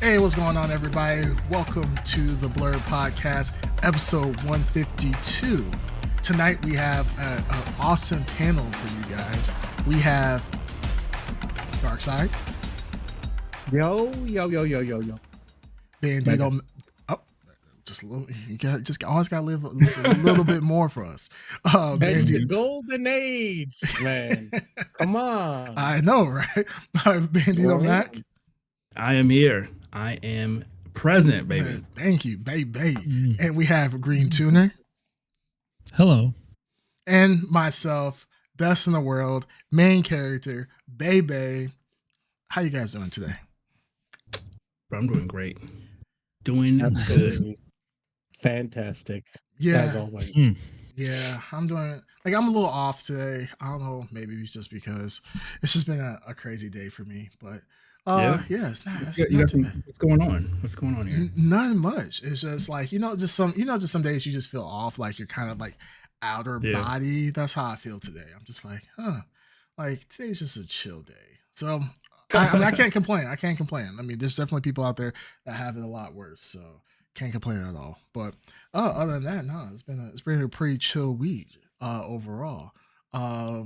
Hey, what's going on, everybody? Welcome to the Blrd podcast, episode 152. Tonight we have an awesome panel for you guys. We have Darkside. Yo. Bandito. Oh, just a little. You always got to live a little bit more for us. That's the golden age, man. Come on. I know, right? Bandito Mac. I am here. I am present, baby. Thank you, baby. And we have Green Tuner. Hello. And myself, best in the world, main character, Bay. How you guys doing today? I'm doing great. Doing Absolutely good. Fantastic. Yeah. As always. Yeah, I'm doing, I'm a little off today. I don't know, maybe it's just because it's just been a crazy day for me, but it's not too bad. What's going on? What's going on here? Not much. It's just like, just some days you just feel off, like you're kind of like outer body. That's how I feel today. I'm just like, like today's just a chill day. So I can't complain. I mean, there's definitely people out there that have it a lot worse. So can't complain at all. But other than that, no, it's been a pretty chill week overall. But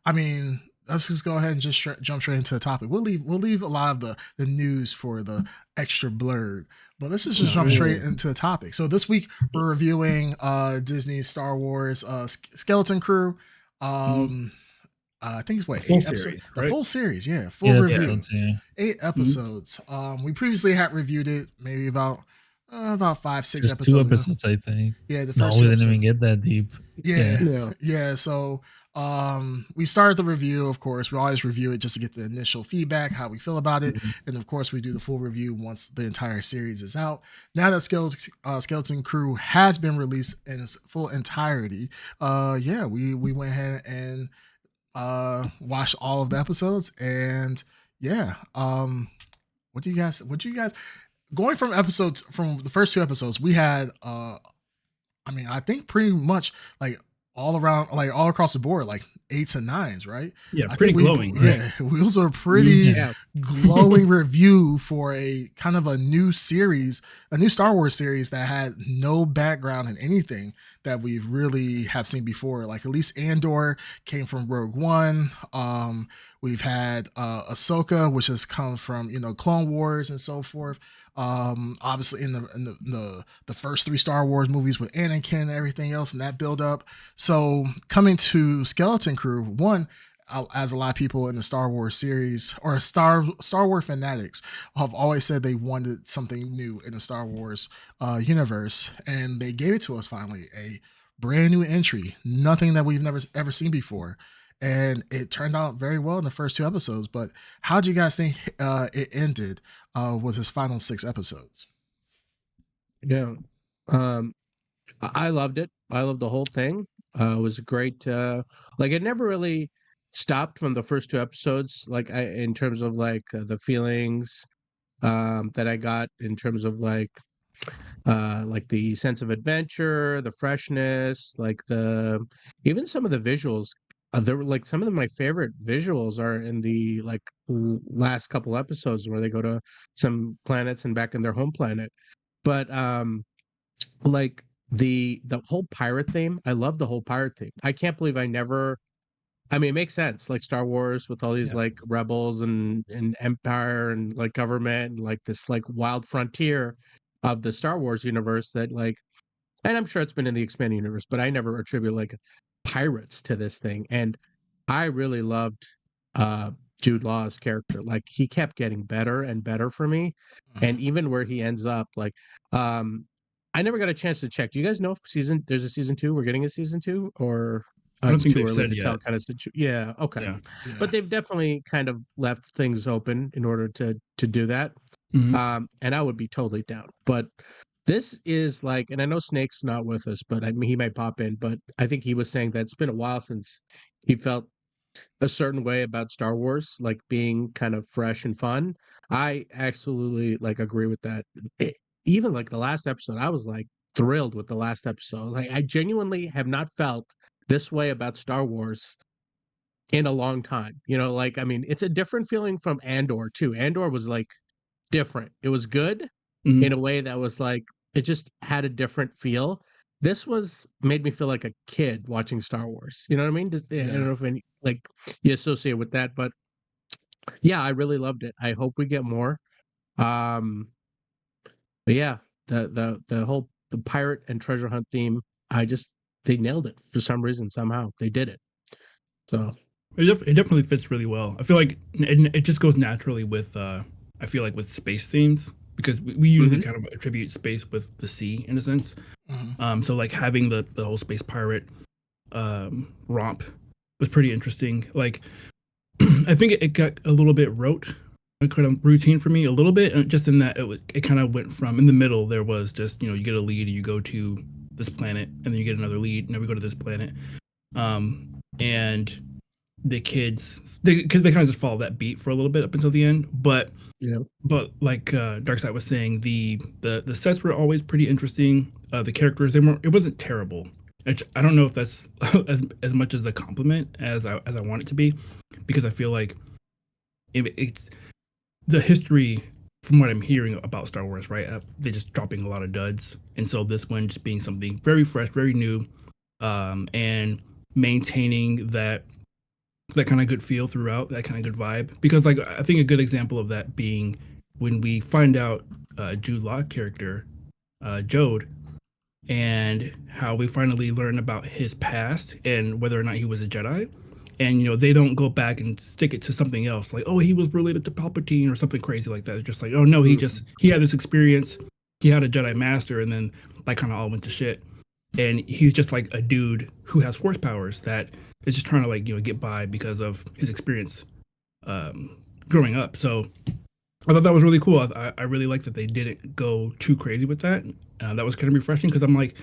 I mean, let's just go ahead and just jump straight into the topic. We'll leave a lot of the news for the extra Blrd, but let's just jump straight into the topic. So this week we're reviewing Disney's Star Wars Skeleton Crew. I think it's eight episodes. The full series, full review. 8 episodes. We previously had reviewed it maybe about 5-6 episodes. 2 episodes, I think. Yeah, the first. We didn't even get that deep. Yeah. So we started the review. Of course, we always review it just to get the initial feedback, how we feel about it, and of course, we do the full review once the entire series is out. Now that Skeleton Crew has been released in its full entirety, we went ahead and watched all of the episodes, and what do you guys going from the first 2 episodes, we had I think pretty much like all around, like all across the board, like 8s and 9s, right? Yeah, pretty glowing. Yeah, those are pretty glowing review for a kind of a new series, a new Star Wars series that had no background in anything that we really have seen before. Like at least Andor came from Rogue One. We've had Ahsoka, which has come from Clone Wars and so forth. Obviously in the first 3 Star Wars movies with Anakin and everything else and that build up. So coming to Skeleton Crew, one, as a lot of people in the Star Wars series or Star Wars fanatics have always said they wanted something new in the Star Wars universe, and they gave it to us finally, a brand new entry, nothing that we've never ever seen before. And it turned out very well in the first 2 episodes. But how do you guys think it ended with his final 6 episodes? Yeah. I loved it. I loved the whole thing. It was a great, it never really stopped from the first 2 episodes. In terms of the feelings that I got in terms of like the sense of adventure, the freshness, even some of the visuals. There were some of my favorite visuals are in the last couple episodes where they go to some planets and back in their home planet. But the whole pirate theme, I love the whole pirate theme. I can't believe it makes sense, like Star Wars with all these rebels and empire and government and this wild frontier of the Star Wars universe that and I'm sure it's been in the expanded universe, but I never attribute pirates to this thing. And I really loved Jude Law's character. He kept getting better and better for me. And even where he ends up, I never got a chance to check. Do you guys know if there's a season 2? We're getting a season 2, or I don't it's think too they've early said to yet. tell kind of yeah, okay. Yeah. But they've definitely kind of left things open in order to do that. And I would be totally down. But this is and I know Snake's not with us, but he might pop in, but I think he was saying that it's been a while since he felt a certain way about Star Wars, being kind of fresh and fun. I absolutely agree with that. Even the last episode, I was thrilled with the last episode. I genuinely have not felt this way about Star Wars in a long time. You know, like, I mean, it's a different feeling from Andor too. Andor was like different. It was good in a way that was like, it just had a different feel. This was made me feel like a kid watching Star Wars. You know what I mean? I don't know if any like you associate with that, but yeah, I really loved it. I hope we get more. Um, but yeah, the whole the pirate and treasure hunt theme, I just they nailed it for some reason. Somehow they did it. So It definitely fits really well. I feel like it just goes naturally with I feel like with space themes because we usually kind of attribute space with the sea in a sense. So like having the whole space pirate romp was pretty interesting. Like I think it got a little bit rote, kind of routine for me a little bit, just in that it kind of went from in the middle there was just you get a lead, you go to this planet, and then you get another lead, and then we go to this planet, and the kids they kind of just follow that beat for a little bit up until the end, but like Darkside was saying, the sets were always pretty interesting. The characters it wasn't terrible. I don't know if that's as much as a compliment as I want it to be, because I feel like it's the history from what I'm hearing about Star Wars, right? They're just dropping a lot of duds, and so this one just being something very fresh, very new, and maintaining that kind of good feel throughout, that kind of good vibe. Because like I think a good example of that being when we find out Jude Law character, Jode, and how we finally learn about his past and whether or not he was a Jedi. And they don't go back and stick it to something else, like, oh, he was related to Palpatine or something crazy like that. It's just like, oh no, he had this experience, he had a Jedi master, and then that kind of all went to shit. And he's just like a dude who has force powers that is just trying to like get by because of his experience growing up. So I thought that was really cool. I really like that they didn't go too crazy with that. That was kind of refreshing because I'm like,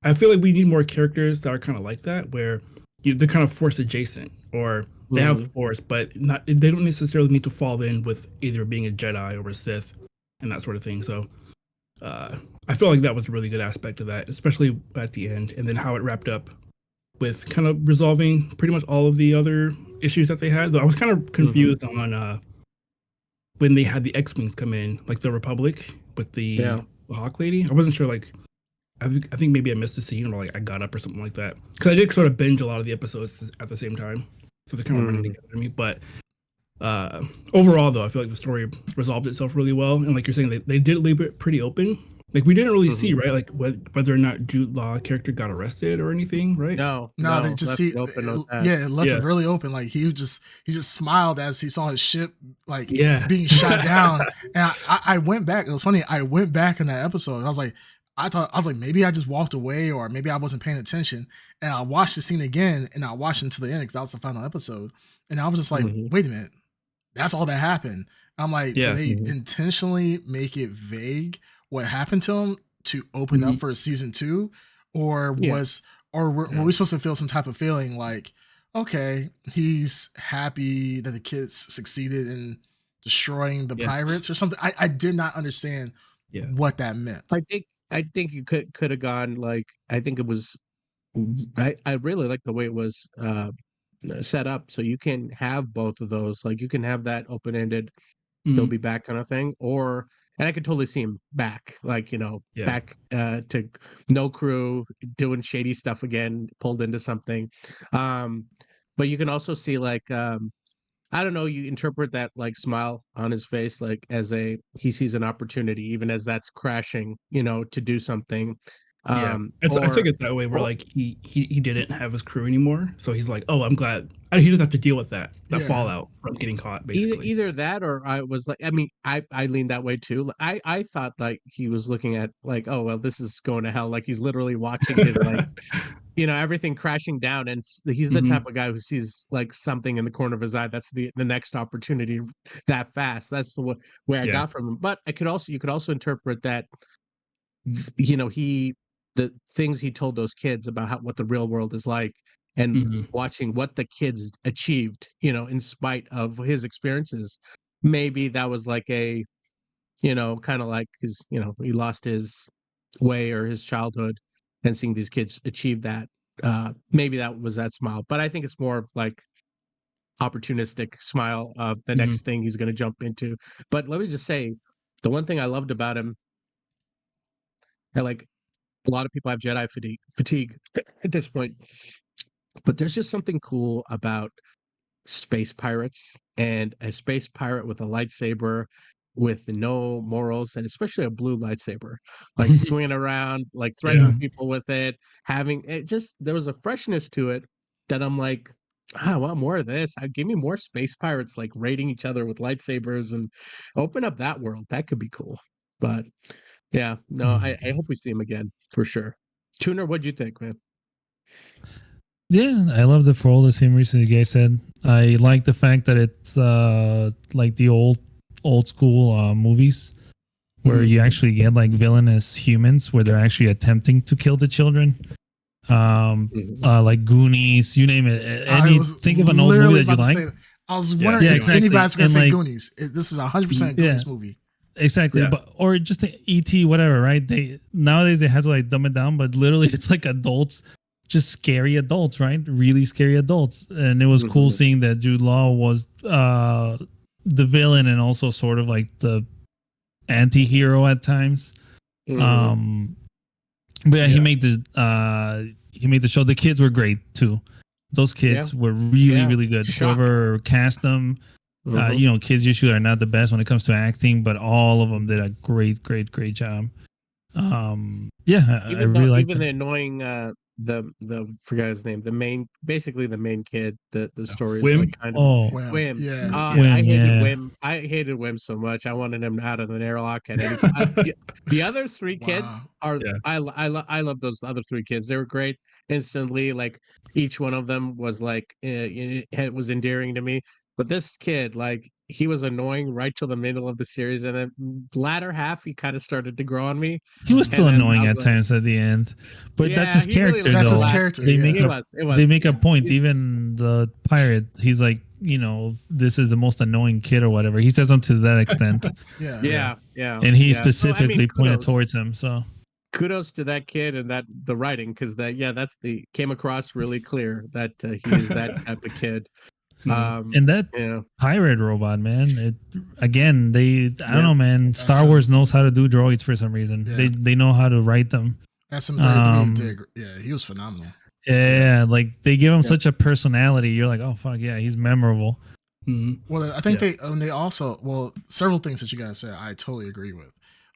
I feel like we need more characters that are kind of like that, where they're kind of force adjacent, or they have the force, but they don't necessarily need to fall in with either being a Jedi or a Sith and that sort of thing. So I feel like that was a really good aspect of that, especially at the end, and then how it wrapped up with kind of resolving pretty much all of the other issues that they had. Though I was kind of confused on when they had the X-Wings come in, like the Republic with the Hawk Lady. I wasn't sure, like, I think maybe I missed a scene, or like I got up or something like that. Because I did sort of binge a lot of the episodes at the same time. So they're kind of running together to me. But overall, though, I feel like the story resolved itself really well. And like you're saying, they did leave it pretty open. Like we didn't really see, right? Like whether or not Jude Law character got arrested or anything, right? No, they just left see it open with that. it left it really open. Like he just smiled as he saw his ship like being shot down. And I went back. It was funny. I went back in that episode and I was like, maybe I just walked away, or maybe I wasn't paying attention. And I watched the scene again, and I watched until the end because that was the final episode. And I was just like, wait a minute, that's all that happened. I'm like, did they intentionally make it vague what happened to him to open up for a season 2, or were we supposed to feel some type of feeling like, okay, he's happy that the kids succeeded in destroying the pirates or something? I did not understand what that meant. I think you could have gone like, I think it was I really like the way it was set up, so you can have both of those. Like you can have that open-ended he'll be back kind of thing, or and I could totally see him back, like back to no crew, doing shady stuff again, pulled into something. But you can also see like I don't know, you interpret that like smile on his face like as he sees an opportunity, even as that's crashing, to do something. I took it that way, where like he didn't have his crew anymore, so he's like, oh, I'm glad he doesn't have to deal with that fallout from getting caught, basically. Either that, or I was like, I mean, I leaned that way too. I thought like he was looking at like, oh well, this is going to hell. Like he's literally watching his like everything crashing down, and he's the type of guy who sees like something in the corner of his eye. That's the next opportunity that fast. That's where I got from him. But you could also interpret that the things he told those kids about what the real world is like, and watching what the kids achieved, in spite of his experiences. Maybe that was like a, kind of like his, he lost his way or his childhood, and seeing these kids achieve that, maybe that was that smile, but I think it's more of like opportunistic smile of the next thing he's going to jump into. But let me just say, the one thing I loved about him, and like a lot of people have Jedi fatigue at this point, but there's just something cool about space pirates and a space pirate with a lightsaber with no morals and especially a blue lightsaber, like swinging around, like threatening people with it, having it just there was a freshness to it that I'm like, I want more of this. Give me more space pirates like raiding each other with lightsabers and open up that world. That could be cool. But yeah, no, I hope we see him again for sure. Tuner, what'd you think, man? Yeah, I love it for all the same reasons you guys said. I like the fact that it's like the old school movies where you actually get like villainous humans where they're actually attempting to kill the children. Like Goonies, you name it. Think of an old movie that you like. I was wondering if anybody was going to say Goonies. This is 100% Goonies movie. Exactly, but or just the ET, whatever, right? Nowadays they have to like dumb it down, but literally it's like adults, just scary adults, right? Really scary adults, and it was cool seeing that Jude Law was the villain and also sort of like the anti-hero at times. But yeah, he made the show. The kids were great too. Those kids were really good. Whoever cast them. Kids usually are not the best when it comes to acting, but all of them did a great job. I really like even the annoying the forgot his name, the main kid. The story is like kind of Wim. Yeah, I hated Wim. I hated Wim so much. I wanted him out of the airlock at any point. The other three kids are I love those other three kids. They were great instantly. Like each one of them was like it was endearing to me. But this kid, like, he was annoying right till the middle of the series, and then latter half, he kind of started to grow on me. He was still annoying at times at the end, but that's his character. Really, that's his character. They make a point. Even the pirate, he's like, this is the most annoying kid or whatever. He says something to that extent. Yeah. And he specifically pointed towards him. So kudos to that kid and the writing, because came across really clear that he is that type of kid. And that pirate robot, man, I don't know, man. Star Wars knows how to do droids for some reason. They know how to write them. That's some he was phenomenal. Like they give him such a personality. You're like, oh fuck yeah, he's memorable. Well, I think they also several things that you guys said I totally agree with.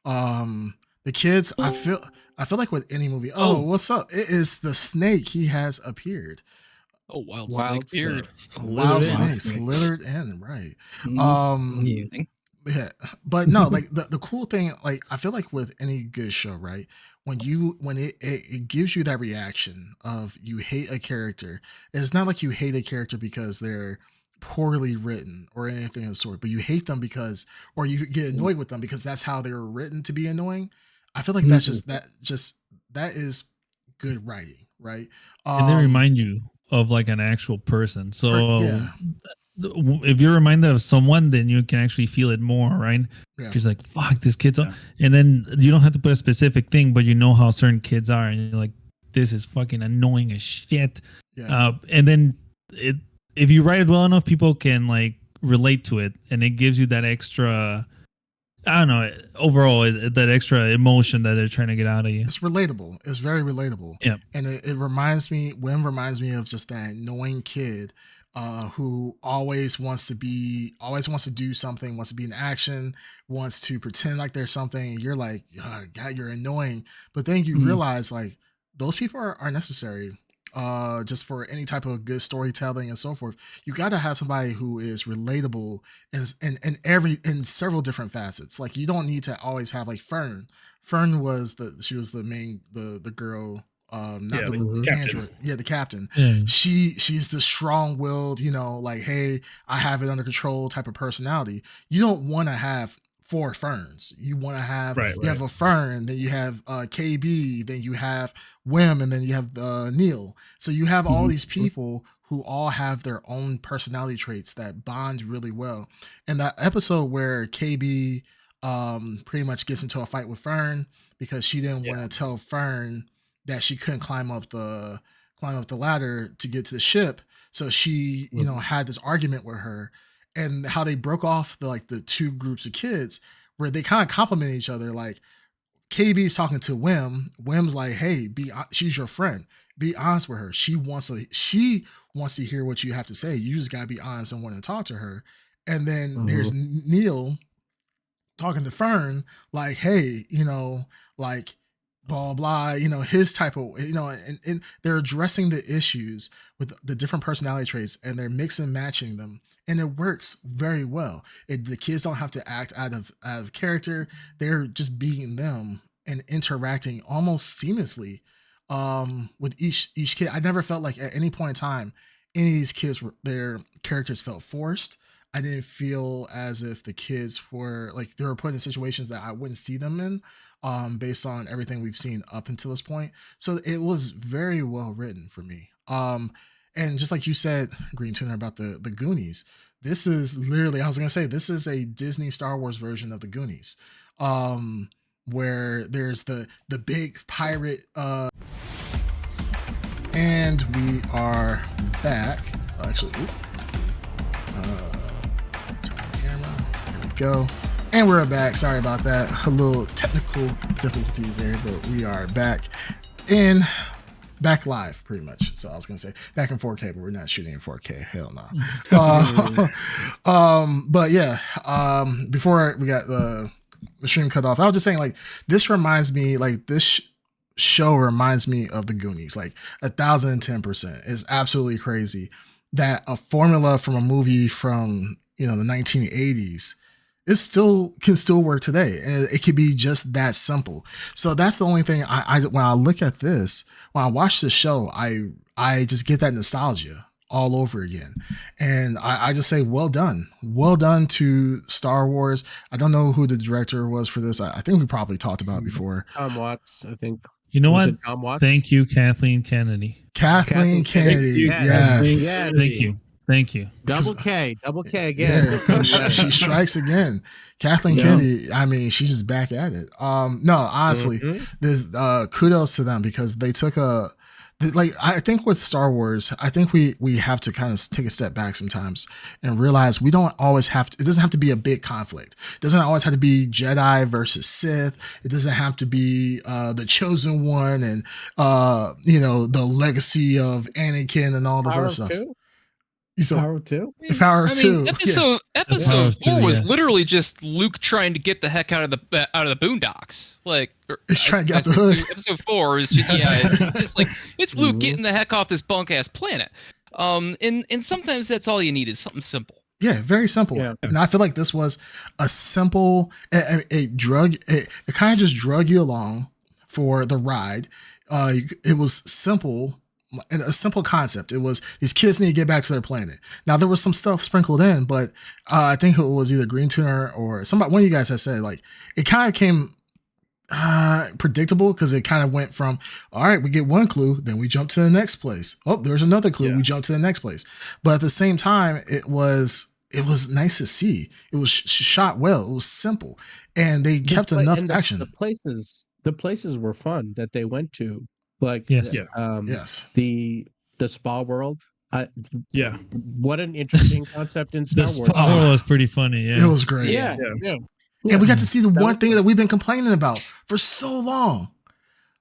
The kids, I feel like with any movie, what's up? It is the snake. He has appeared. Oh, wild snake beard. Wild snake, slithered in, right. Yeah. But no, like the cool thing, like I feel like with any good show, right? When it gives you that reaction of you hate a character, it's not like you hate a character because they're poorly written or anything of the sort, but you hate them or you get annoyed with them because that's how they were written to be annoying. I feel like that is good writing, right? And they remind you of like an actual person. So if you're reminded of someone, then you can actually feel it more, right? Because like, fuck, this kid's and then you don't have to put a specific thing, but you know how certain kids are, and you're like, this is fucking annoying as shit. And then if you write it well enough, people can like relate to it, and it gives you that extra, I don't know, overall that extra emotion that they're trying to get out of you. It's relatable. It's very relatable. Yeah. And Wim reminds me of just that annoying kid who always wants to do something, wants to be in action, wants to pretend like there's something. And you're like, oh, God, you're annoying. But then you realize like those people are necessary. Just for any type of good storytelling and so forth, you got to have somebody who is relatable in several different facets. Like you don't need to always have like Fern. Fern was the main the girl, not the captain. The captain. She's the strong-willed, like, hey, I have it under control type of personality. You don't want to have 4 Ferns. You want to have you have a Fern, then you have KB, then you have Wim, and then you have Neil. So you have all these people who all have their own personality traits that bond really well. And that episode where KB pretty much gets into a fight with Fern because she didn't want to tell Fern that she couldn't climb up the climb up the ladder to get to the ship. So she, you know, had this argument with her, and how they broke off the two groups of kids where they kind of compliment each other. Like KB's talking to Wim. Wim's like, "Hey, she's your friend. Be honest with her. She wants to hear what you have to say. You just gotta be honest and want to talk to her." And then there's Neil talking to Fern, like, "Hey, you know, like, blah blah, you know, his type of, you know," and they're addressing the issues with the different personality traits, and they're mixing and matching them, and it works very well. The kids don't have to act out of character; they're just being them and interacting almost seamlessly with each kid. I never felt like at any point in time any of these kids their characters felt forced. I didn't feel as if the kids were like they were put in situations that I wouldn't see them in, based on everything we've seen up until this point. So it was very well written for me. And just like you said, Green Tuner, about the Goonies, this is literally, I was gonna say, this is a Disney Star Wars version of the Goonies, where there's the big pirate. And we are back. Actually, here we go. And we're back. Sorry about that. A little technical difficulties there, but we are back back live pretty much. So I was gonna say back in 4K, but we're not shooting in 4K. Hell no. But yeah, before we got the stream cut off, I was just saying, like, this reminds me, like, this show reminds me of the Goonies, like 1,010%. It's absolutely crazy that a formula from a movie from, you know, the 1980s can still work today, and it could be just that simple. So that's the only thing I when I look at this, when I watch this show, I just get that nostalgia all over again, and I just say, well done to Star Wars. I don't know who the director was for this. I think we probably talked about it before. Tom Watts, I think. You know what? Thank you, Kathleen Kennedy. Kathleen Kennedy. Yes. Thank you. Double K again. Yeah, she strikes again. Kathleen Kennedy, I mean, she's just back at it. No, honestly, there's kudos to them, because they took I think with Star Wars, I think we have to kind of take a step back sometimes and realize we don't always have to, it doesn't have to be a big conflict. It doesn't always have to be Jedi versus Sith. It doesn't have to be the Chosen One and you know, the legacy of Anakin and all this other stuff. Power 2? Power of 2. Episode 4 was literally just Luke trying to get the heck out of the boondocks. Like, he's trying to get out the hood. Episode 4 is just, it's just like, it's Luke getting the heck off this bunk ass planet. And sometimes that's all you need is something simple. Yeah, very simple. Yeah. And I feel like this was a simple, it kind of just drug you along for the ride. It was simple. And a simple concept. It was these kids need to get back to their planet. Now there was some stuff sprinkled in, but I think it was either Green Tuner or somebody, one of you guys had said, like, it kind of came predictable, because it kind of went from, all right, we get one clue, then we jump to the next place. Oh, there's another clue. We jump to the next place. But at the same time, it was nice to see. It was shot well. It was simple, and they kept enough action. The places were fun that they went to. Like, yes, the spa world. What an interesting concept in Star Wars. The spa world was pretty funny. Yeah, it was great. Yeah. And we got to see the one thing that we've been complaining about for so long: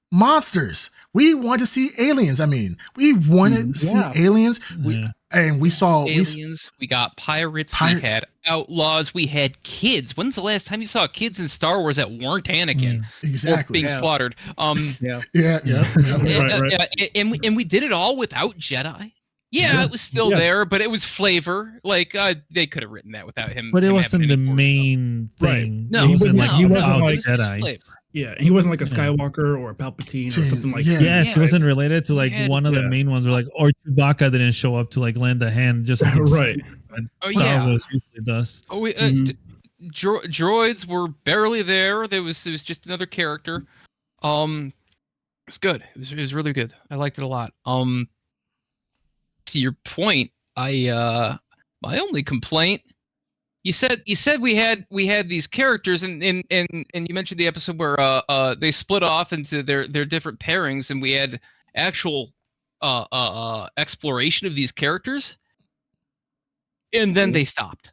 monsters. We want to see aliens. I mean, we wanted to see aliens. We saw aliens. We got pirates. We had outlaws. We had kids. When's the last time you saw kids in Star Wars that weren't Anakin? Exactly. Being slaughtered. Right. And we did it all without Jedi. Yeah, it was still there, but it was flavor. Like, they could have written that without him. But it wasn't the main thing. No, he wasn't like Jedi. Yeah, he wasn't like a Skywalker or a Palpatine or something like that. Yes, he wasn't related to like one of the main ones, or Chewbacca didn't show up to like lend a hand just right. Star Wars usually does. Droids were barely there. It was just another character. It was good. It was really good. I liked it a lot. To your point, my only complaint, you said we had these characters, and you mentioned the episode where they split off into their different pairings, and we had actual exploration of these characters, and then they stopped.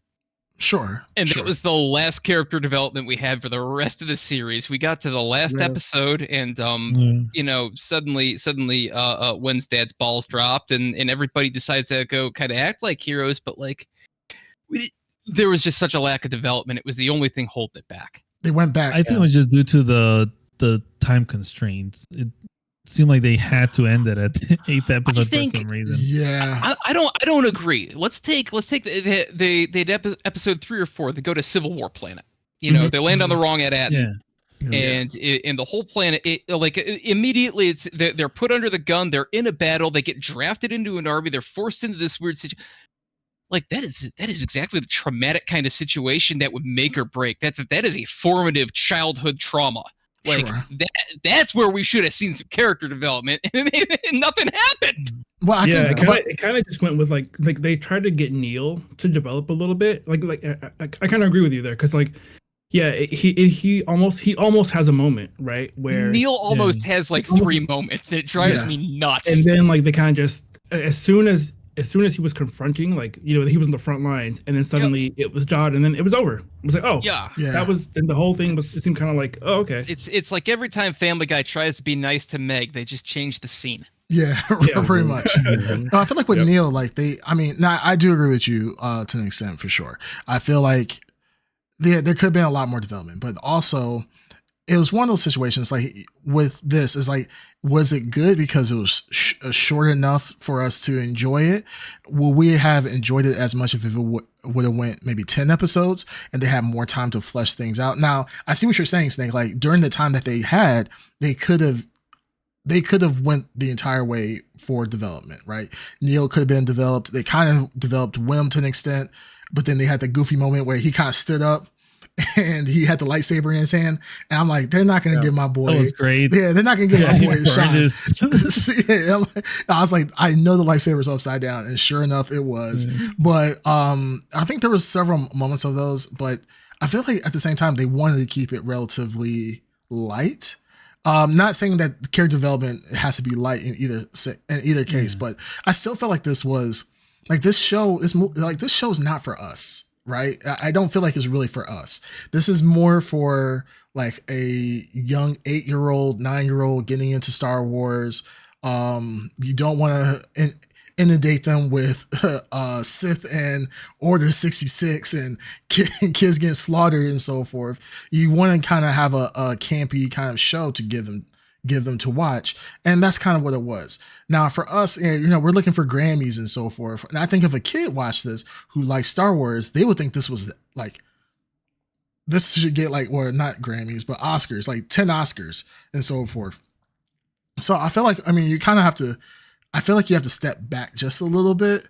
Sure. And that was the last character development we had for the rest of the series. We got to the last episode, and you know, suddenly, when's Dad's balls dropped, and everybody decides to go kind of act like heroes, but like, there was just such a lack of development. It was the only thing holding it back. They went back. I think it was just due to the time constraints. It seemed like they had to end it at the 8th episode for some reason. Yeah, I don't agree. Let's take the episode 3 or 4. They go to Civil War planet. You know, they land on the wrong at and the whole planet, immediately they're put under the gun. They're in a battle. They get drafted into an army. They're forced into this weird situation. Like that is exactly the traumatic kind of situation that would make or break. That is a formative childhood trauma. Like that's where we should have seen some character development, and nothing happened. Well, I think it kind of just went with like they tried to get Neil to develop a little bit. Like I kind of agree with you there, because like he almost has a moment, right, where Neil almost has like 3 moments, and it drives me nuts. And then like they kind of just as soon as he was confronting, like, you know, he was in the front lines, and then suddenly it was Jod, and then it was over. It was like, that was, and the whole thing was, it seemed kind of like, oh, okay. It's like every time Family Guy tries to be nice to Meg, they just change the scene. Yeah, pretty much. No, I feel like with Neil, like I do agree with you to an extent for sure. I feel like there could have been a lot more development, but also it was one of those situations like with this is like, was it good because it was short enough for us to enjoy it? Will we have enjoyed it as much if it would have went maybe 10 episodes and they had more time to flesh things out? Now, I see what you're saying, Snake. Like during the time that they had, they could have went the entire way for development, right? Neil could have been developed. They kind of developed Wim to an extent, but then they had the goofy moment where he kind of stood up and he had the lightsaber in his hand, and I'm like, they're not going to give my boy. That was great. Yeah, they're not going to give my boy a shot. I was like, I know the lightsaber's upside down, and sure enough, it was. But I think there was several moments of those, but I feel like at the same time they wanted to keep it relatively light. Not saying that character development has to be light in either case, but I still felt like this was like this show's not for us. Right. I don't feel like it's really for us. This is more for like a young 8-year-old, 9-year-old getting into Star Wars. You don't want to inundate them with Sith and Order 66 and kids getting slaughtered and so forth. You want to kind of have a campy kind of show to give them to watch, and that's kind of what it was. Now for us, you know, we're looking for Grammys and so forth, and I think if a kid watched this who likes Star Wars, they would think this was like, this should get like, or not Grammys but Oscars, like 10 Oscars and so forth. So I feel like, I mean, you kind of have to, I feel like you have to step back just a little bit,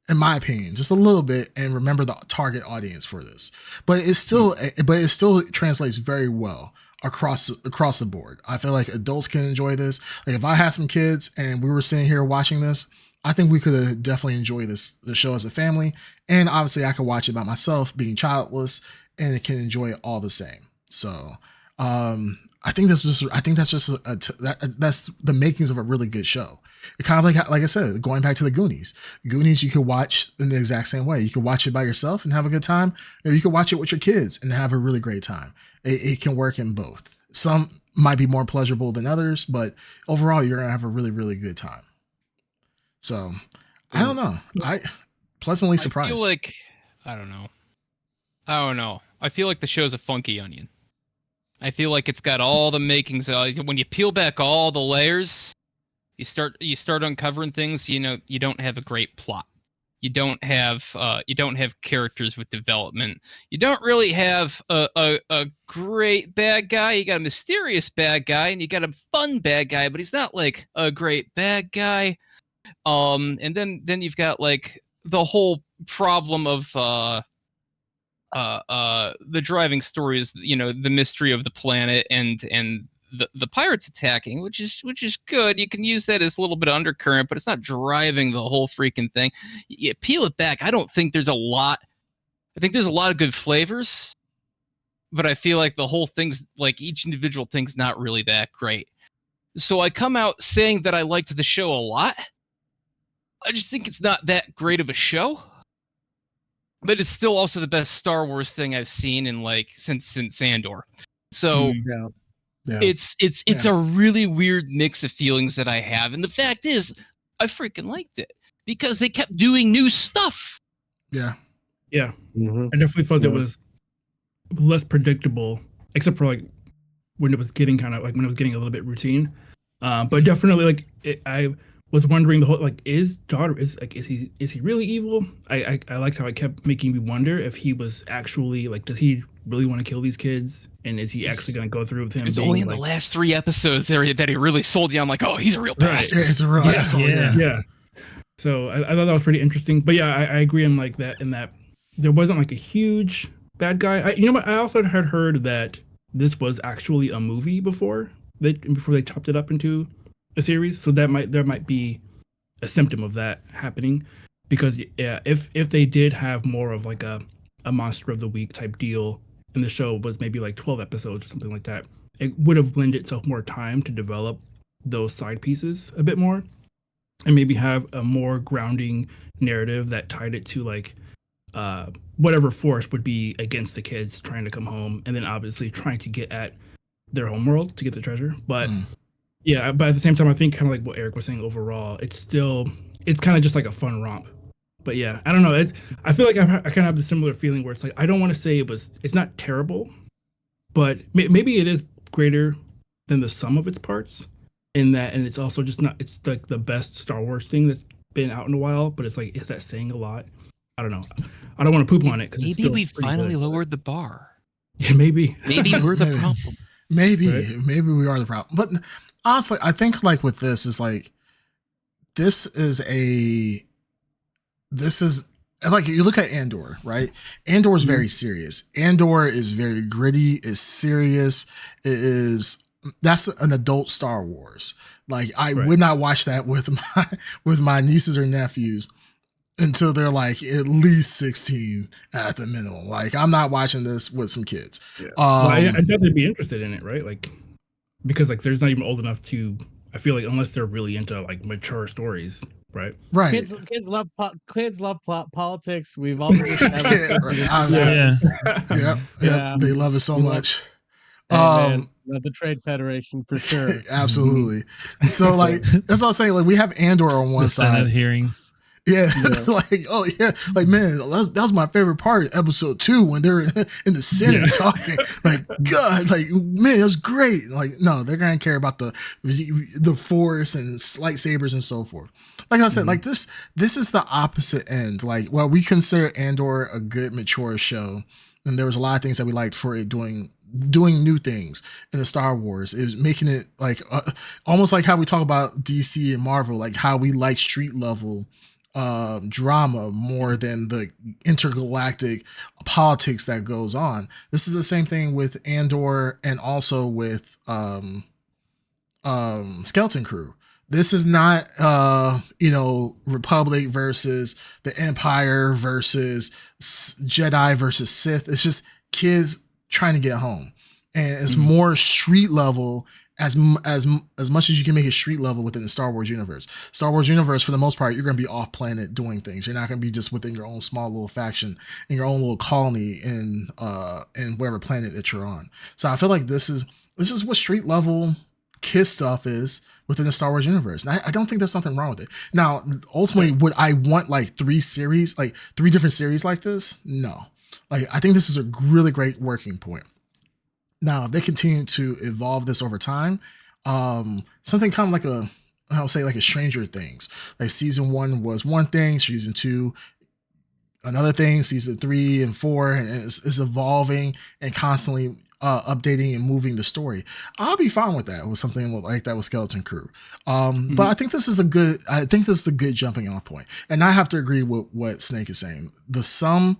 in my opinion, just a little bit, and remember the target audience for this. But it still translates very well across the board. I feel like adults can enjoy this. Like if I had some kids and we were sitting here watching this, I think we could have definitely enjoyed the show as a family. And obviously I could watch it by myself being childless, and it can enjoy it all the same. So I think that's just that's the makings of a really good show. It kind of like I said, going back to the Goonies. Goonies you could watch in the exact same way. You could watch it by yourself and have a good time, or you could watch it with your kids and have a really great time. It can work in both. Some might be more pleasurable than others, but overall you're gonna have a really, really good time. So I don't know. I pleasantly surprised. I feel like I don't know. I feel like the show's a funky onion. I feel like it's got all the makings. When you peel back all the layers, you start uncovering things. You know, you don't have a great plot. You don't have characters with development. You don't really have a great bad guy. You got a mysterious bad guy, and you got a fun bad guy, but he's not like a great bad guy. And then you've got like the whole problem of the driving story is, you know, the mystery of the planet and the pirates attacking, which is good. You can use that as a little bit of undercurrent, but it's not driving the whole freaking thing. You peel it back. I don't think there's a lot. I think there's a lot of good flavors, but I feel like the whole thing's like each individual thing's not really that great. So I come out saying that I liked the show a lot, I just think it's not that great of a show. But it's still also the best Star Wars thing I've seen in like since Andor. So it's a really weird mix of feelings that I have. And the fact is, I freaking liked it because they kept doing new stuff. Yeah. Yeah. I definitely thought it was less predictable, except for like when it was getting kind of like when it was getting a little bit routine. But definitely like I was wondering the whole like is he really evil? I liked how it kept making me wonder if he was actually like, does he really want to kill these kids, and is he actually going to go through with him? It's only in the last 3 episodes there that he really sold you. I'm like, oh, he's a real bastard. Yeah, it's a real asshole. Yeah. So I thought that was pretty interesting. But yeah, I agree in like that, in that there wasn't like a huge bad guy. You know what? I also had heard that this was actually a movie before they chopped it up into a series. So there might be a symptom of that happening, because if they did have more of like a monster of the week type deal, and the show was maybe like 12 episodes or something like that, it would have lent itself more time to develop those side pieces a bit more, and maybe have a more grounding narrative that tied it to like whatever force would be against the kids trying to come home, and then obviously trying to get at their homeworld to get the treasure. But yeah, but at the same time, I think kind of like what Eric was saying, overall, it's kind of just like a fun romp. But yeah, I don't know. I feel like I kind of have the similar feeling where it's like, I don't want to say it's not terrible, but maybe it is greater than the sum of its parts in that, and it's also just not, it's like the best Star Wars thing that's been out in a while, but it's like, is that saying a lot? I don't know. I don't want to poop on it. Maybe we finally lowered the bar. Yeah, maybe. Maybe we're the problem. Maybe we are the problem. But honestly, I think like with this is like, this is like, you look at Andor, right? Andor is very serious. Andor is very gritty, is serious. That's an adult Star Wars. Like, I would not watch that with my nieces or nephews until they're like at least 16 at the minimum. Like, I'm not watching this with some kids. Yeah. I'd definitely be interested in it, right? Like, because like they're not even old enough to, I feel like, unless they're really into like mature stories, right? Right. Kids love politics. We've all yeah. They love it so much. Love the Trade Federation for sure. Absolutely. So like, that's what I'm saying. Like, we have Andor on one side. Senate hearings. Yeah. Like, oh yeah, like, man, that was my favorite part, episode 2, when they're in the Senate talking. Like, God, like, man, it was great. Like, no, they're gonna care about the Force and lightsabers and so forth. Like I said, like, this is the opposite end. Like, well, we consider Andor a good mature show, and there was a lot of things that we liked for it doing new things in the Star Wars. It was making it like almost like how we talk about DC and Marvel, like how we like street level drama more than the intergalactic politics that goes on. This is the same thing with Andor, and also with Skeleton Crew. This is not Republic versus the Empire versus Jedi versus Sith. It's just kids trying to get home, and it's more street level as much as you can make it street level within the Star Wars universe. Star Wars universe, for the most part, you're going to be off planet doing things. You're not going to be just within your own small little faction in your own little colony in whatever planet that you're on. So I feel like this is what street level kid stuff is within the Star Wars universe. And I don't think there's something wrong with it. Now, ultimately, would I want like 3 different series like this? No. Like, I think this is a really great working point. Now, if they continue to evolve this over time, something kind of like like a Stranger Things. Like, season 1 was one thing, season 2 another thing, season 3 and 4, and it's evolving and constantly updating and moving the story. I'll be fine with that, with something like that with Skeleton Crew. But I think this is a good jumping off point. And I have to agree with what Snake is saying. The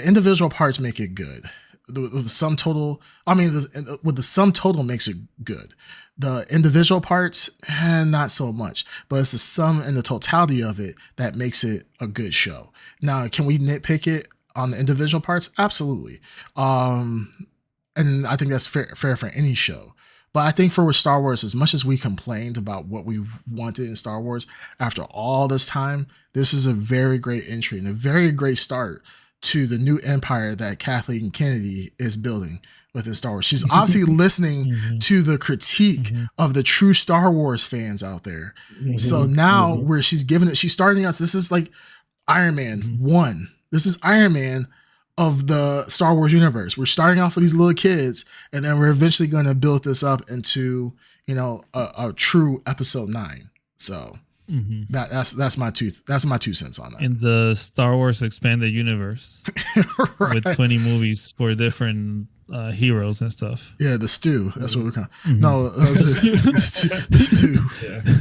individual parts make it good. The sum total, with the sum total makes it good. The individual parts, not so much. But it's the sum and the totality of it that makes it a good show. Now, can we nitpick it on the individual parts? Absolutely. And I think that's fair for any show. But I think for Star Wars, as much as we complained about what we wanted in Star Wars, after all this time, this is a very great entry and a very great start to the new empire that Kathleen Kennedy is building within Star Wars. She's obviously listening to the critique of the true Star Wars fans out there. So now where she's starting us, this is like Iron Man 1. This is Iron Man of the Star Wars universe. We're starting off with these little kids, and then we're eventually going to build this up into, a true episode 9. So that's my 2 cents on that. In the Star Wars expanded universe with 20 movies for different heroes and stuff. Yeah, the stew. That's what we're kind of. No, the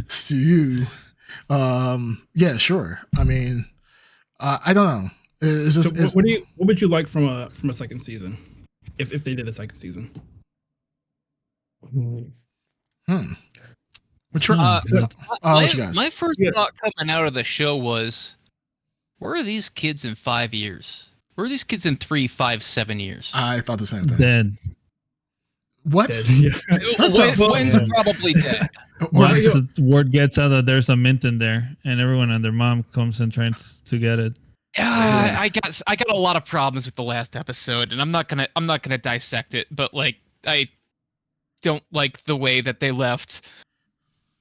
stew. Yeah, sure. I mean, I don't know. It's just. So what would you like from a second season, if they did a second season? What you guys? My first thought coming out of the show was, where are these kids in 5 years? Where are these kids in 3, 5, 7 years? I thought the same thing. Dead. What? Dead. When's probably dead. Once the word gets out that there's a mint in there, and everyone and their mom comes and tries to get it. I got a lot of problems with the last episode, and I'm not gonna dissect it, but like I don't like the way that they left.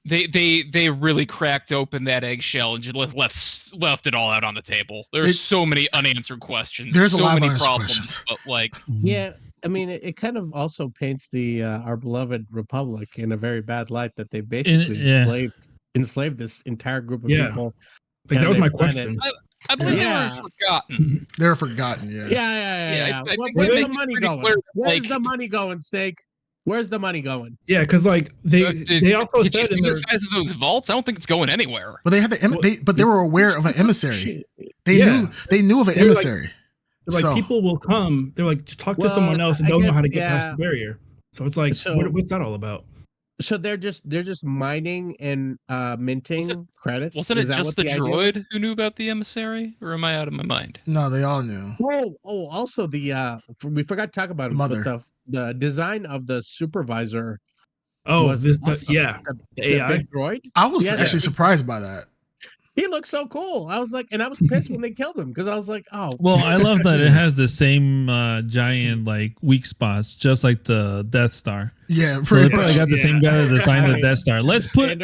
They really cracked open that eggshell and just left it all out on the table. There's so many unanswered questions. There's so a lot many of problems, questions. but like I mean, it kind of also paints the our beloved Republic in a very bad light, that they basically enslaved this entire group of people. Like, that was my question. I believe they were forgotten. They're forgotten, Yeah. I think Where's they the money going? clear, Where's the money going, Steak? Where's the money going? Yeah, because like they also did you said see in the their size of those vaults? I don't think it's going anywhere. But they had they were aware of an emissary. They knew of an emissary. They're like, people will come. They're like, just talk to someone else and they'll know how to get past the barrier. So it's like, what's that all about? So they're just mining and minting credits. Wasn't it just the droid who knew about the emissary, or am I out of my mind? No, they all knew. Also we forgot to talk about Mother. But the design of the supervisor. Oh, the AI big droid. I was actually surprised by that. He looked so cool. I was like, and I was pissed when they killed him because I was like, oh. Well, I love that it has the same giant like weak spots, just like the Death Star. Yeah, so they pretty much. probably got the same guy that designed the Death Star. Let's put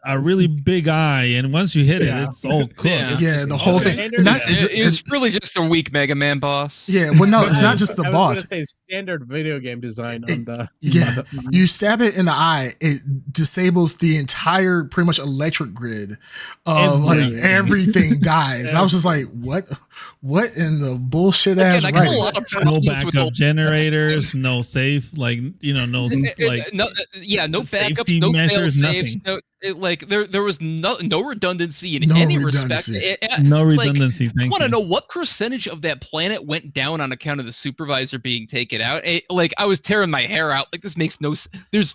a really big eye, and once you hit it, it's all cooked. Yeah, the whole thing. It's really just a weak Mega Man boss. Yeah, well, no, it's not just the boss. Say standard video game design on the. Yeah, you stab it in the eye, it disables the entire pretty much electric grid of everything dies. And I was just like, what in the bullshit ass right? No backup generators, no safe, like no backups, no fail safes, there was no redundancy in any respect. No redundancy. I want to know what percentage of that planet went down on account of the supervisor being taken out. I was tearing my hair out. Like, this makes no sense. There's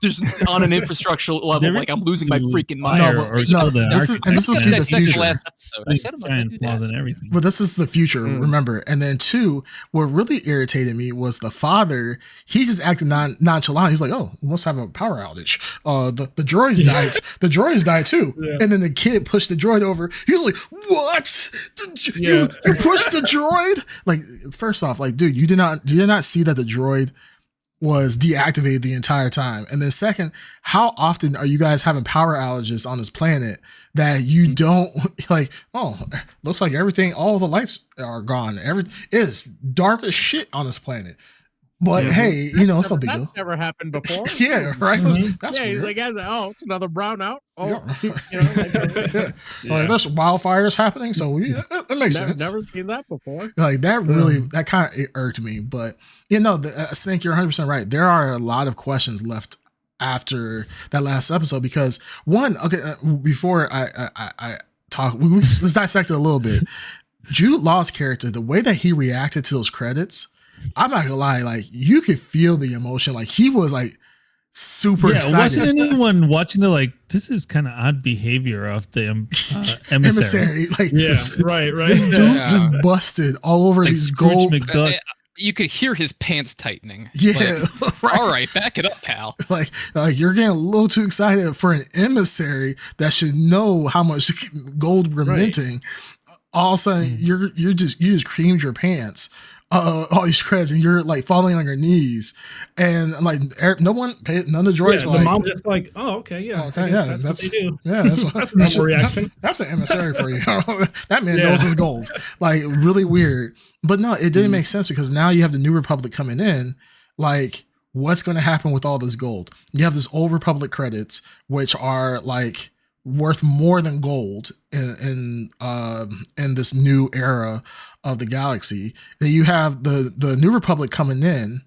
on an infrastructure level, like, I'm losing my freaking mind. This was the future. Last episode. I said flaws and everything. But this is the future, remember. And then 2, what really irritated me was the father. He just acted nonchalant. He's like, oh, we must have a power outage. The droids died. The droids died too. Yeah. And then the kid pushed the droid over. He was like, what? You pushed the droid? Like, first off, like, dude, you did not see that the droid was deactivated the entire time. And then second, how often are you guys having power outages on this planet that you don't like, oh, looks like all the lights are gone. It is dark as shit on this planet. But hey, it's no big deal. That's never happened before. Yeah, right. That's he's like, oh, it's another brownout. Oh, there's wildfires happening, so it makes sense. Never seen that before. Like that really, that kind of irked me. But Snake, you're 100% right. There are a lot of questions left after that last episode because before I talk, let's dissect it a little bit. Jude Law's character, the way that he reacted to those credits. I'm not gonna lie, like you could feel the emotion. Like he was like super excited. Wasn't anyone watching the like? This is kind of odd behavior of the emissary. Like, right. This dude just busted all over these gold. You could hear his pants tightening. Yeah, right. All right, back it up, pal. Like you're getting a little too excited for an emissary that should know how much gold we're minting. All of a sudden, you just creamed your pants. All these credits, and you're like falling on your knees, and like none of the droids. The mom just like, oh, okay, yeah, okay, yeah, that's what they do. Yeah, that's a normal reaction. That's an emissary for you. That man knows his gold. Like really weird, but no, it didn't make sense because now you have the New Republic coming in. Like, what's going to happen with all this gold? You have this Old Republic credits, which are like worth more than gold in this new era of the galaxy. Then you have the New Republic coming in,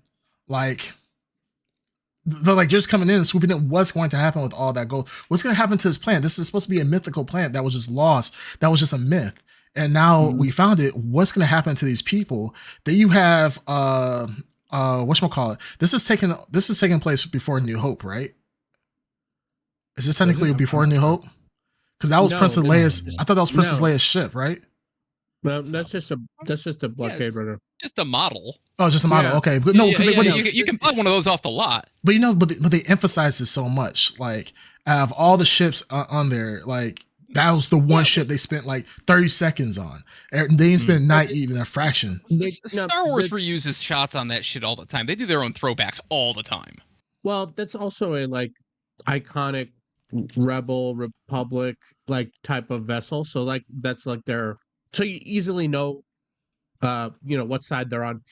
like they're like just coming in and swooping in. What's going to happen with all that gold? What's going to happen to this planet? This is supposed to be a mythical planet that was just lost. That was just a myth. And now we found it. What's going to happen to these people? Then you have whatchamacallit? This is taking place before New Hope, right? Is this technically before New Hope? Because that was Princess Leia's. I thought that was Princess Leia's ship, right? No, that's just a blockade runner. Just a model. Oh, just a model. Yeah. Okay, but no, because you can buy one of those off the lot. But but they emphasize it so much. Like, out of all the ships on there, like that was the one ship they spent like 30 seconds on. They didn't spend not even a fraction. Star Wars reuses shots on that shit all the time. They do their own throwbacks all the time. Well, that's also a like iconic Rebel Republic like type of vessel. So like that's like their, so you easily know what side they're on.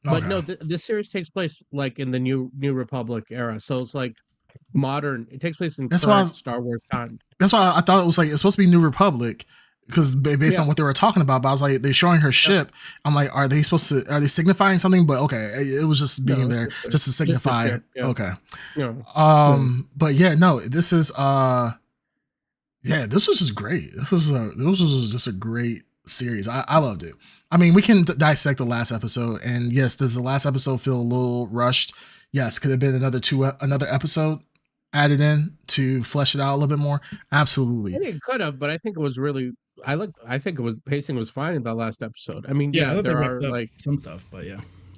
But no, this series takes place like in the New Republic era. So it's like modern. It takes place in current Star Wars time. That's why I thought it was like it's supposed to be New Republic because based on what they were talking about. But I was like, they're showing her ship. I'm like, are they signifying something? But okay, it was just being there just to signify. Okay. But yeah, no, this is this was just great. This was just a great series. I loved it. I mean, we can dissect the last episode, and yes, does the last episode feel a little rushed? Yes, could have been another episode added in to flesh it out a little bit more. Absolutely, I think it could have, but I think it was really. I think it was pacing was fine in the last episode. I mean, there are like some stuff, but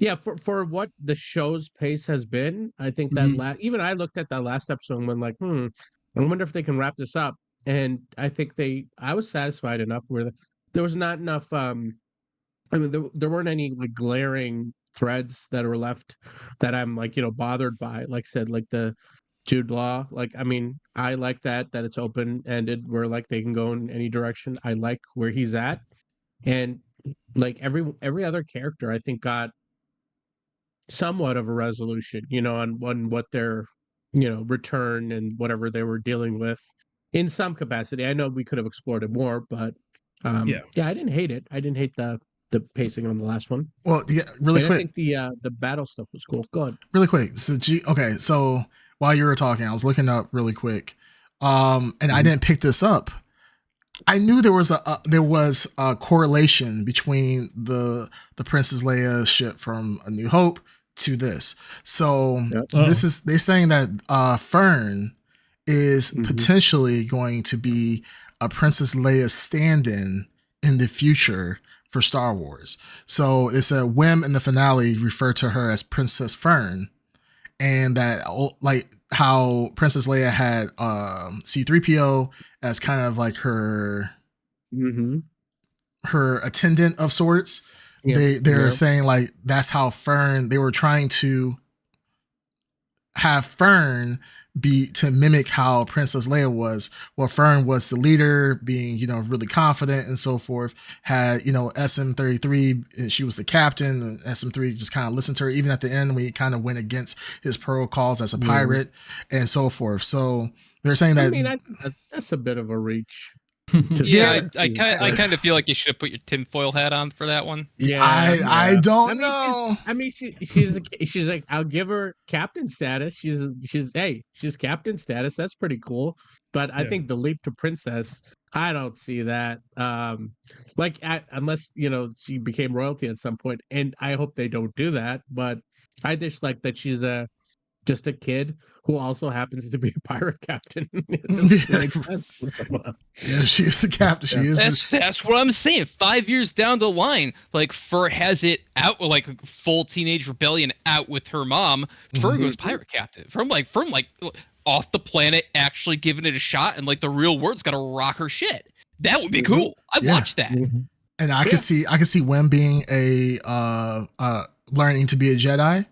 yeah, for what the show's pace has been, I think that even I looked at that last episode and went like, I wonder if they can wrap this up. And I think I was satisfied enough where there was not enough. I mean, there weren't any like glaring threads that were left that I'm like, bothered by. Like I said, like the Jude Law. Like, I mean, I like that it's open ended where like they can go in any direction. I like where he's at, and like every other character, I think got somewhat of a resolution, on what their return and whatever they were dealing with in some capacity. I know we could have explored it more, but I didn't hate it. I didn't hate the pacing on the last one. Well, yeah, really quick. I think the battle stuff was cool. Go ahead. Really quick. So while you were talking, I was looking up really quick, and I didn't pick this up. I knew there was a correlation between the Princess Leia ship from A New Hope to this. So they're saying that Fern is potentially going to be a Princess Leia stand-in the future for Star Wars. So it's a whim in the finale referred to her as Princess Fern, and that like how Princess Leia had C-3PO as kind of like her her attendant of sorts. They're saying like that's how Fern, they were trying to have Fern be to mimic how Princess Leia was. Well, Fern was the leader, being really confident and so forth. Had SM-33, and she was the captain. And SM-3 just kind of listened to her, even at the end when he kind of went against his protocols as a pirate and so forth. So they're saying that. I mean, that's a bit of a reach. I kind of feel like you should have put your tinfoil hat on for that one. Yeah, I don't know. She's like, I'll give her captain status. She's captain status. That's pretty cool. But I think the leap to princess, I don't see that. Unless she became royalty at some point, and I hope they don't do that. But I just like that she's a just a kid who also happens to be a pirate captain. It just makes sense. Yeah, she is the captain. She is. That's what I'm saying. 5 years down the line, like Fur has it out, like full teenage rebellion out with her mom. Fur goes pirate captain from like off the planet, actually giving it a shot, and like the real world's got to rock her shit. That would be cool. I'd watch that. And I can see Wim being a learning to be a Jedi.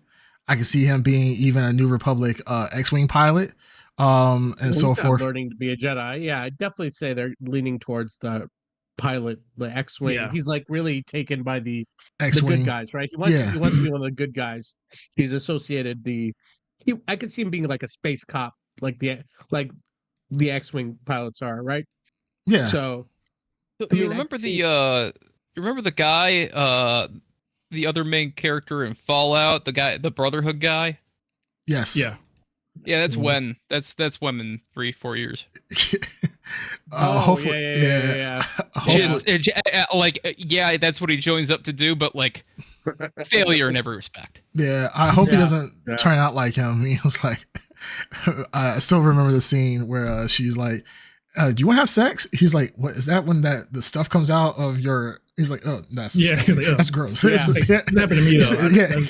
I can see him being even a New Republic X-wing pilot, and so forth. Learning to be a Jedi, yeah, I'd definitely say they're leaning towards the pilot, the X-wing. Yeah. He's like really taken by the good guys, right? He wants to be one of the good guys. He's associated I could see him being like a space cop, like the X-wing pilots are, right? Yeah. So you remember the guy, the other main character in Fallout, the Brotherhood guy? Yes. Yeah. Yeah, that's when. That's when in 3-4 years. Hopefully, yeah. That's what he joins up to do, but like failure in every respect. Yeah, I hope he doesn't turn out like him. He was like, I still remember the scene where she's like, "Do you want to have sex?" He's like, "What is that? When the stuff comes out of your?" He's like, "Oh, that's that's gross." Yeah, happened to me though.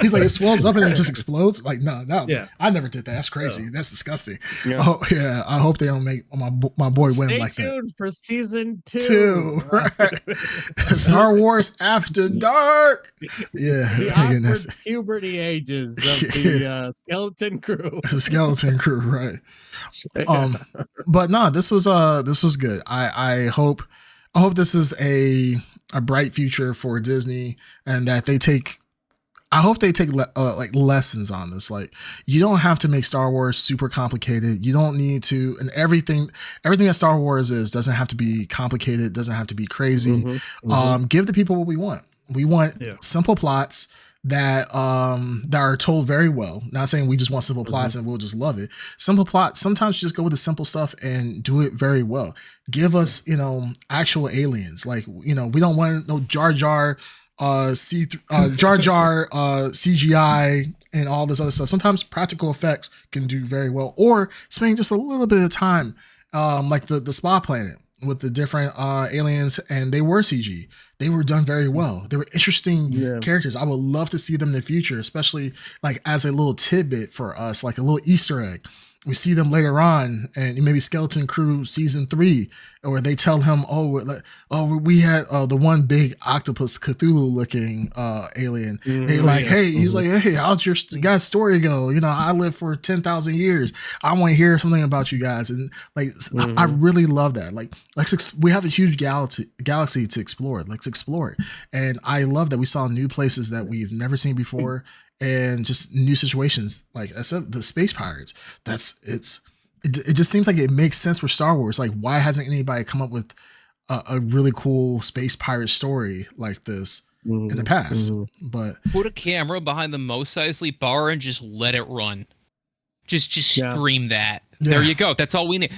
He's like, it swells up and it just explodes. Like, no, yeah. I never did that. That's crazy. That's disgusting. Yeah. Oh, yeah. I hope they don't make my boy Wim like that. Stay tuned for season 2. Right. Star Wars After Dark. Yeah, the awkward puberty ages of the skeleton crew. The skeleton crew, right? But no, this was good. I hope this is a bright future for Disney, and that they take. I hope they take like lessons on this. Like, you don't have to make Star Wars super complicated. You don't need to, and everything that Star Wars is doesn't have to be complicated. Doesn't have to be crazy. Give the people what we want. We want simple plots that are told very well. Not saying we just want simple plots and we'll just love it. Simple plots. Sometimes you just go with the simple stuff and do it very well. Give us, actual aliens. Like, we don't want no Jar Jar. Jar Jar CGI and all this other stuff. Sometimes practical effects can do very well, or spending just a little bit of time, like the Spa Planet with the different aliens, and they were CG. They were done very well. They were interesting characters. I would love to see them in the future, especially like as a little tidbit for us, like a little Easter egg. We see them later on, and maybe Skeleton Crew season 3, or they tell him, we had the one big octopus Cthulhu looking alien. He's like, hey, how's your guys' story go? I lived for 10,000 years. I want to hear something about you guys. And like, I really love that. Like, we have a huge galaxy to explore. Let's explore it. And I love that we saw new places that we've never seen before. And just new situations, like I said, the space pirates. It just seems like it makes sense for Star Wars. Like, why hasn't anybody come up with a really cool space pirate story like this in the past? But put a camera behind the Mos Eisley bar and just let it run. Just scream that. Yeah. There you go. That's all we need.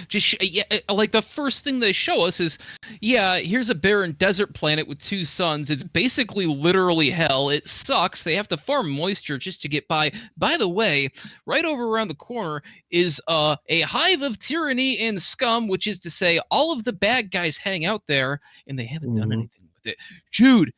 Like the first thing they show us is, here's a barren desert planet with 2 suns. It's basically literally hell. It sucks. They have to farm moisture just to get by. By the way, right over around the corner is a hive of tyranny and scum, which is to say all of the bad guys hang out there, and they haven't done anything with it. Jude,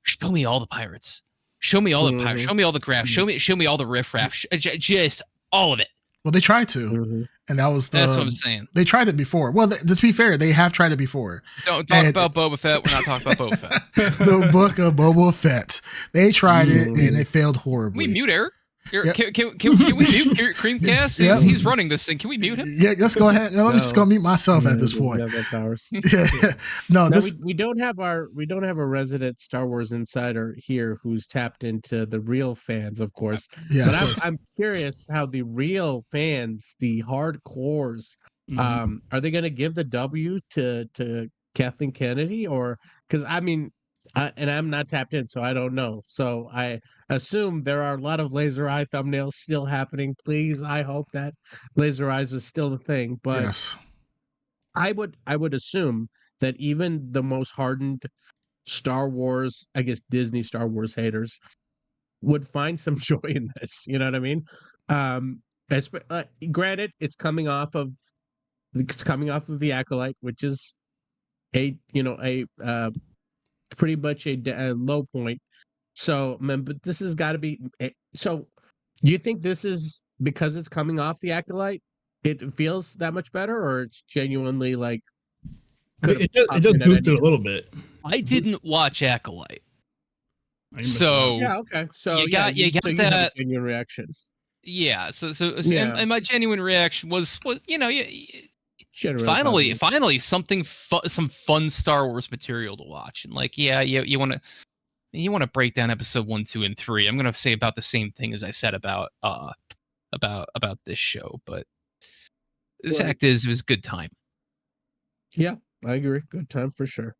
show me all the pirates. Show me all the pirates. Show me all the craft. Show me all the riffraff. Just all of it. Well, they tried to, and that's what I'm saying. They tried it before. Well, let's be fair, they have tried it before. Don't talk about Boba Fett. We're not talking about Boba Fett. The book of Boba Fett. They tried it, and it failed horribly. Can we mute Eric? Can we mute Creamcast? He's running this thing. Can we mute him? Yeah, let's go ahead. Let me just go mute myself at this point. We don't have a resident Star Wars insider here who's tapped into the real fans, of course. Yes. But I'm curious how the real fans, the hardcores, are they going to give the W to Kathleen Kennedy, or because and I'm not tapped in, so I don't know. So I assume there are a lot of laser eye thumbnails still happening. Please, I hope that laser eyes is still the thing. But yes. I would assume that even the most hardened Star Wars, I guess Disney Star Wars haters, would find some joy in this. You know what I mean? That's granted, it's coming off of the Acolyte, which is a pretty much a low point. So, man, but this has got to be. So, do you think this is because it's coming off the Acolyte? It feels that much better, or it's genuinely like it does boost it a little bit. I didn't watch Acolyte, so yeah, okay. So you got you that have a genuine reaction. Yeah. So Yeah. and my genuine reaction was Finally, finally something some fun Star Wars material to watch. And like, yeah, you want to break down episode 1, 2, and 3. I'm gonna say about the same thing as I said about this show, but the fact is, it was a good time. Yeah, I agree. Good time for sure.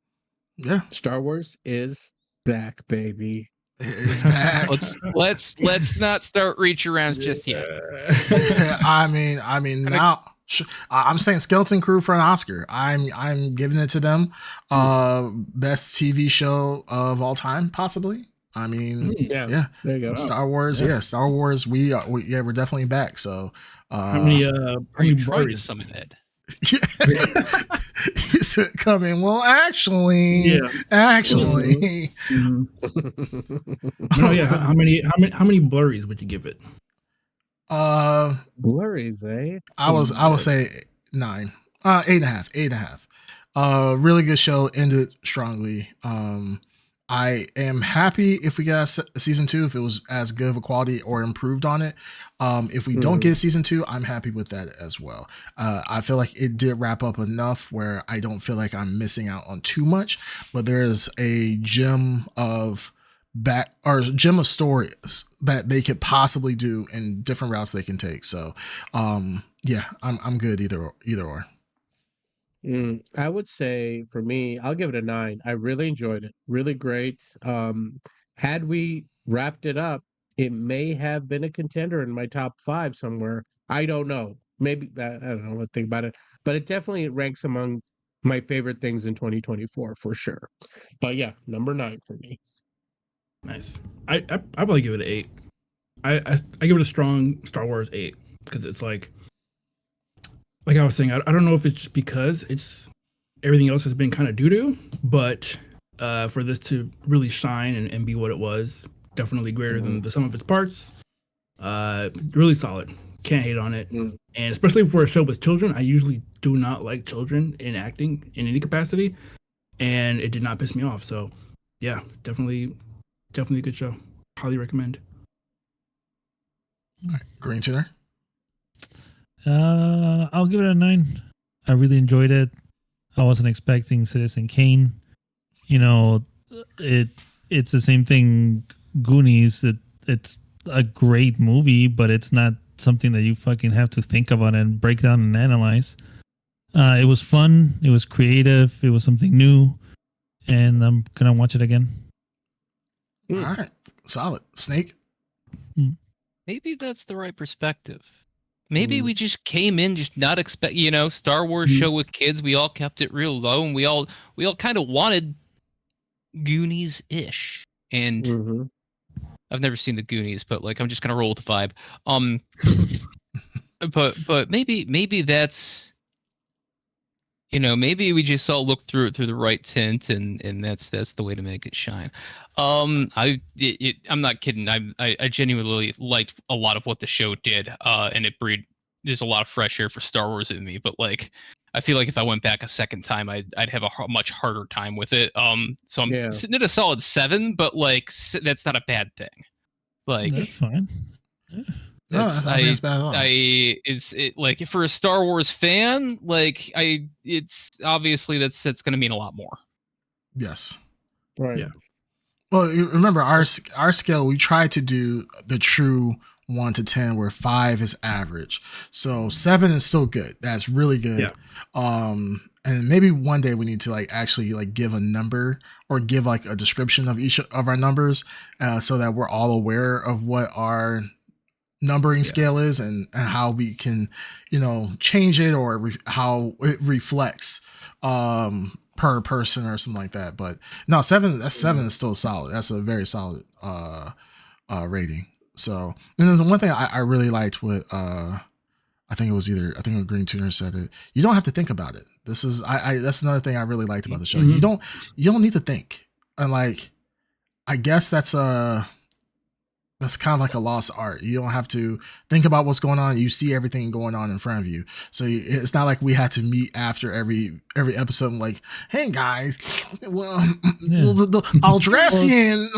Yeah, Star Wars is back, baby. It's back. let's not start reach arounds just yet. I mean now I'm saying Skeleton Crew for an Oscar. I'm giving it to them. Best TV show of all time, possibly. I mean, yeah. There you go. Star Wars, Star Wars. We're definitely back. So, how many are you trying to summon it? He's coming. Well, actually. Mm-hmm. Oh yeah. How many blurries would you give it? Blurries, eh? I would say 9. 8.5. Really good show. Ended strongly. I am happy if we get a season 2, if it was as good of a quality or improved on it. If we don't get a season 2, I'm happy with that as well. I feel like it did wrap up enough where I don't feel like I'm missing out on too much, but there is a gem of stories that they could possibly do and different routes they can take. So, yeah, I'm good either or. I would say for me, I'll give it a 9. I really enjoyed it. Really great. Had we wrapped it up, it may have been a contender in my top 5 somewhere. I don't know. Maybe I don't know what to think about it, but it definitely ranks among my favorite things in 2024 for sure. But yeah, number 9 for me. Nice. I probably give it an 8. I give it a strong Star Wars 8 because it's like I was saying, I don't know if it's just because it's everything else has been kind of doo-doo, but for this to really shine and be what it was, definitely greater than the sum of its parts. Really solid. Can't hate on it. And especially for a show with children, I usually do not like children in acting in any capacity, and it did not piss me off. So yeah, definitely a good show. Highly recommend. All right, Green Tuner. I'll give it a 9. I really enjoyed it. I wasn't expecting Citizen Kane. It's the same thing. Goonies. It's a great movie, but it's not something that you fucking have to think about and break down and analyze. It was fun. It was creative. It was something new, and I'm gonna watch it again. All right, solid. Snake. Maybe that's the right perspective. Maybe we just came in just not expect, Star Wars show with kids. We all kept it real low, and we all kind of wanted Goonies-ish. And I've never seen the Goonies, but like I'm just gonna roll with the vibe. But maybe that's, maybe we just all look through it through the right tint, and that's the way to make it shine. I'm not kidding. I genuinely liked a lot of what the show did, and there's a lot of fresh air for Star Wars in me. But like, I feel like if I went back a second time, I'd have a much harder time with it. So I'm sitting at a solid 7, but like that's not a bad thing. Like that's fine. No, I don't think it's bad at all. Is it like for a Star Wars fan? Like it's obviously that's going to mean a lot more. Yes. Right. Yeah. Well, you remember our scale. We try to do the true 1 to 10, where 5 is average. So 7 is still good. That's really good. Yeah. And maybe one day we need to actually give a number or give a description of each of our numbers, so that we're all aware of what our numbering scale is and how we can, change it or how it reflects per person or something like that. But no, 7 is still solid. That's a very solid rating. So, and then the one thing I really liked what I think it was Green Tuner said it. You don't have to think about it. This is that's another thing I really liked about the show. You don't need to think. And like, I guess that's kind of like a lost art. You don't have to think about what's going on. You see everything going on in front of you. So it's not like we had to meet after every episode and like, hey guys, well, I'll dress in.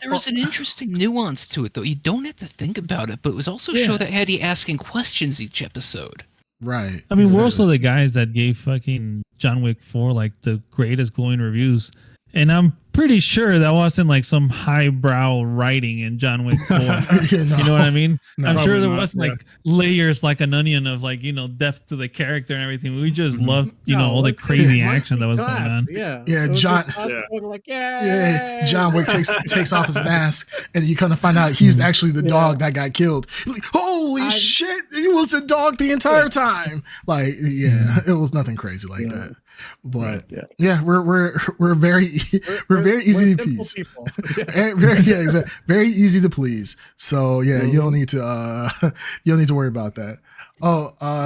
There was an interesting nuance to it, though. You don't have to think about it, but it was also a show that had you asking questions each episode. Right. I mean, we're also the guys that gave fucking John Wick 4 like the greatest glowing reviews. And I'm pretty sure that wasn't like some highbrow writing in John Wick 4. You know what I mean? No, I'm sure there wasn't like layers like an onion of like, depth to the character and everything. We just loved, all the crazy action that was going on. Yeah, John. John Wick takes off his mask, and you kind of find out he's actually the dog that got killed. Like, holy shit, he was the dog the entire time. Like, it was nothing crazy like that. But we're very easy to please. Very easy to please. So you don't need to worry about that.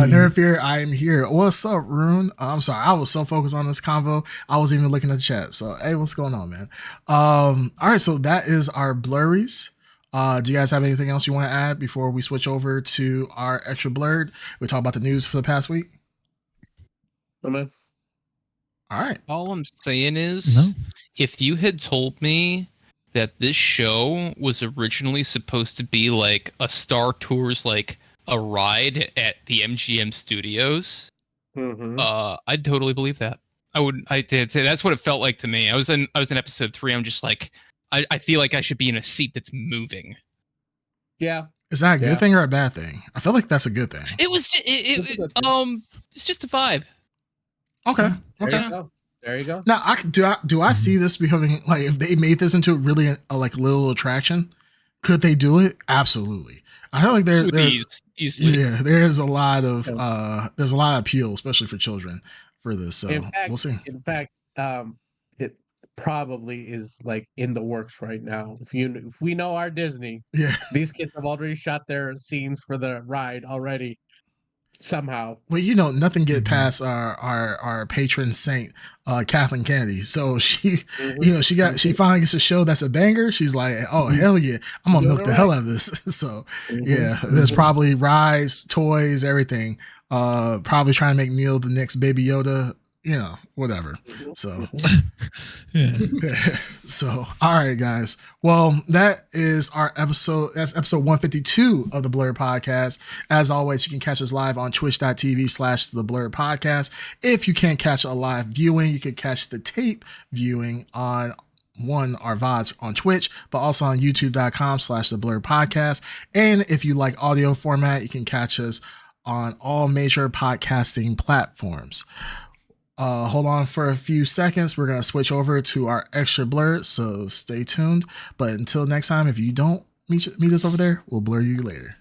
Never fear, I am here. What's up, Rune? I'm sorry, I was so focused on this convo, I wasn't even looking at the chat. So hey, what's going on, man? All right, so that is our blurries. Do you guys have anything else you want to add before we switch over to our extra blurred? We talk about the news for the past week. Oh, man. All right. All I'm saying is, if you had told me that this show was originally supposed to be like a Star Tours, like a ride at the MGM Studios, I'd totally believe that. I did say that's what it felt like to me. I was in episode 3. I'm just like, I feel like I should be in a seat that's moving. Yeah. Is that a good thing or a bad thing? I feel like that's a good thing. It was it's just a vibe. Okay. There you go. Now, do I see this becoming like, if they made this into really a like little attraction, could they do it? Absolutely. I feel like easily. Yeah, there's a lot of appeal, especially for children, for this. So we'll see. In fact, it probably is like in the works right now. If we know our Disney, these kids have already shot their scenes for the ride already. Somehow, well, nothing get past our patron saint, Kathleen Kennedy. So she, she finally gets a show that's a banger. She's like, oh hell yeah, I'm gonna milk the hell out of this. So there's probably rides, toys, everything. Probably trying to make Neil the next Baby Yoda. Whatever. So, so, all right, guys. Well, that is our episode. That's episode 152 of the Blrd Podcast. As always, you can catch us live on twitch.tv/the Blrd Podcast. If you can't catch a live viewing, you can catch the tape viewing on our VODs on Twitch, but also on youtube.com/the Blrd Podcast. And if you like audio format, you can catch us on all major podcasting platforms. Hold on for a few seconds. We're going to switch over to our extra blur, so stay tuned. But until next time, if you don't meet us over there, we'll blur you later.